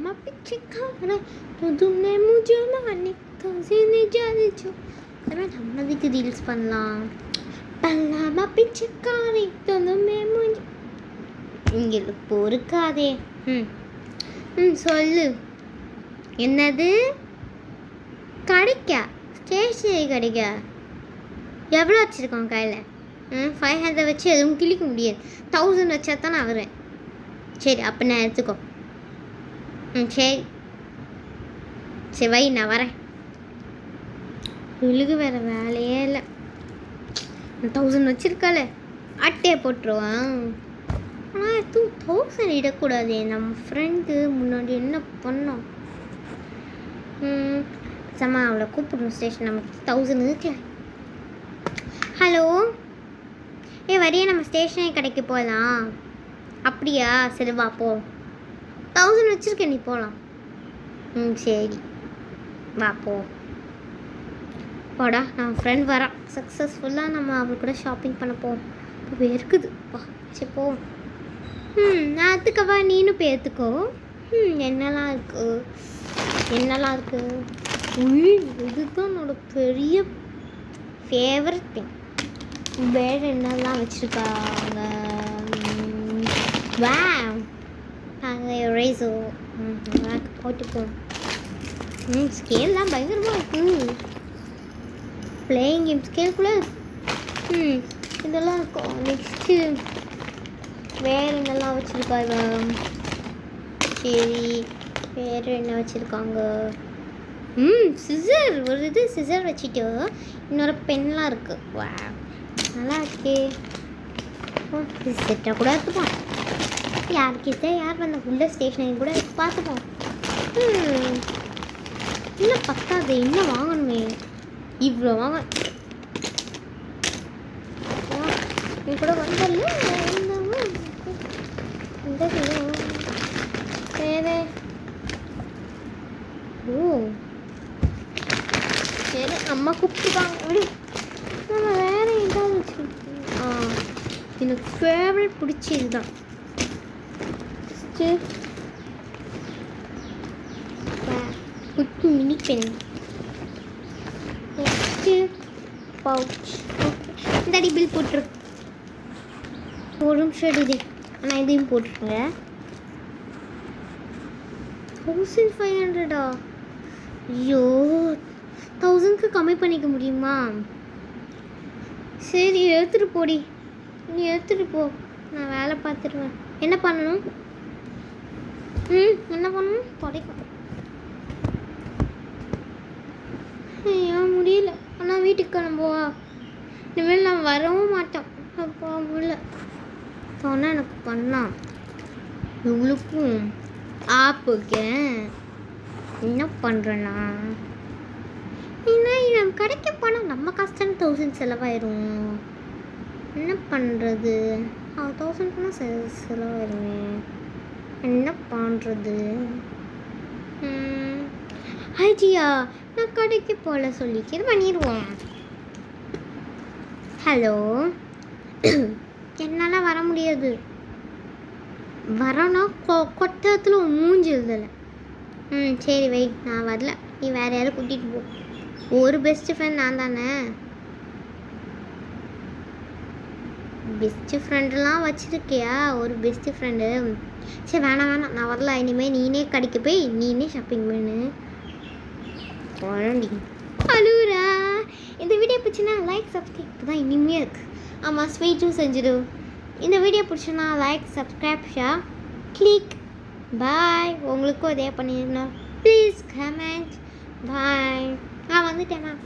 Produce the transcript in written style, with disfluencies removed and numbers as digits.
मैं पीछे खाना तो तुमने मुझे मारने का सीने जाने जो मैं हम அதுக்கு ரீல்ஸ் பண்ணலாம் பண்ணலாமா பிச்சைக்காரி தொந்தமே மூஞ்சி இங்கே பொறுக்காதே சொல்லு என்னது கிடைக்கா ஸ்டேஷனரி கிடைக்கா எவ்வளோ வச்சுருக்கோம் கையில் 500 வச்சு எதுவும் கிழிக்க முடியாது 1000 வச்சா தான் நான் வருவேன் சரி அப்போ நான் எடுத்துக்கோ சரி சரி வை நான் வரேன் இழுகு வேறு வேலையே இல்லை 1000 வச்சுருக்கால அட்டையை போட்டுருவான் ஆனால் 2000 இடக்கூடாது நம்ம ஃப்ரெண்டு முன்னாடி என்ன பண்ணோம் சம்மா அவளை கூப்பிடணும் ஸ்டேஷன் நமக்கு 1000 இருக்குல்ல ஹலோ வரியா நம்ம ஸ்டேஷனரி கடைக்கு போகலாம் அப்படியா சரி வா போ 1000 வச்சுருக்கேன் நீ போகலாம் சரி வா போடா நம்ம ஃப்ரெண்ட் வரான் சக்ஸஸ்ஃபுல்லாக நம்ம அவள் கூட ஷாப்பிங் பண்ண போவோம் இப்போ இருக்குது வா சரி போ நான் எடுத்துக்கவா நீனும் போய் எடுத்துக்கோ என்னெல்லாம் இருக்குது இதுதான் என்னோட பெரிய ஃபேவரட் திங் வேறு என்னெல்லாம் வச்சுருக்காங்க வா நாங்கள் எரேசோ போட்டுப்போம் ஸ்கேல்லாம் பயங்கரமாக இருக்குது பிளேயிங் கேம் ஸ்கேல் கூட இதெல்லாம் இருக்கும் நெக்ஸ்ட்டு வேறு என்னெல்லாம் வச்சுருக்கா சரி வேறு என்ன வச்சுருக்காங்க சிசர் ஒரு சிசர் வச்சுட்டு இன்னொரு பென்லாம் இருக்குது வா நல்லா இருக்கே செட்டாக கூட இருக்குப்பா யாருக்கிட்ட யார் வந்த உள்ள ஸ்டேஷனரி கூட பார்த்துப்போம் இன்னும் பத்தாது இன்னும் வாங்கணுமே இவ்வளோ வாங்க நீ கூட வந்தல தேவை சரி அம்மா கூப்பிட்டுப்பாங்க விடு நம்ம வேறு எதாவது வச்சுருக்கோம் எனக்கு ஃபேவரட் பிடிச்சது தான் குட்டி மினி பென் நெக்ஸ்ட்டு பவுச் இந்த பில் போட்டிருக்கு ஒரு நிமிஷம் இது ஆனால் இதையும் போட்டுருங்க 1500 ஐயோ 1000க்கு கம்மி பண்ணிக்க முடியுமா சரி எடுத்துகிட்டு போடி நீ எடுத்துகிட்டு போ நான் வேலை பார்த்துருவேன் என்ன பண்ணணும் என்ன பண்ணணும் துடைக்கும் ஐயோ முடியல ஆனால் வீட்டுக்கு கிளம்புவா இனிமேல் நான் வரவும் மாட்டோம் அப்பா முடியல சொன்னால் எனக்கு பண்ணலாம் இவளுக்கும் ஆப்புக்கு என்ன பண்ணுறேன்னா என்ன கடைக்கு போனால் நம்ம கஷ்டம் 1000 செலவாயிரும் என்ன பண்ணுறது 1000 போனால் செலவாயிருமே என்ன பண்ணுறது ஐடியா நான் கடைக்கு போகல சொல்லிக்கிற பண்ணிடுவோம் ஹலோ என்னால் வர முடியாது வரனா கொட்டத்தில் மூஞ்சி எழுதலை சரி வை நான் வரல நீ வேறு யாரும் கூட்டிகிட்டு போ ஒரு பெஸ்ட்டு ஃப்ரெண்ட் நான் தானே பெஸ்ட்டு ஃப்ரெண்டெலாம் வச்சுருக்கியா ஒரு பெஸ்ட்டு ஃப்ரெண்டு சரி வேணாம் நான் வரல இனிமேல் நீனே கடைக்கு போய் நீனே ஷாப்பிங் பண்ணு குழந்தை அழுவுரா இந்த வீடியோ பிடிச்சின்னா லைக் சப்ஸ்கிரைப் தான் இனிமையாக இருக்குது ஆமாம் ஸ்வீட்டும் செஞ்சிடு இந்த வீடியோ பிடிச்சின்னா like subscribe share click bye உங்களுக்கும் இதே பண்ணியிருந்தோம் ப்ளீஸ் கமெண்ட் பாய் நான் வந்துட்டேன் மேம்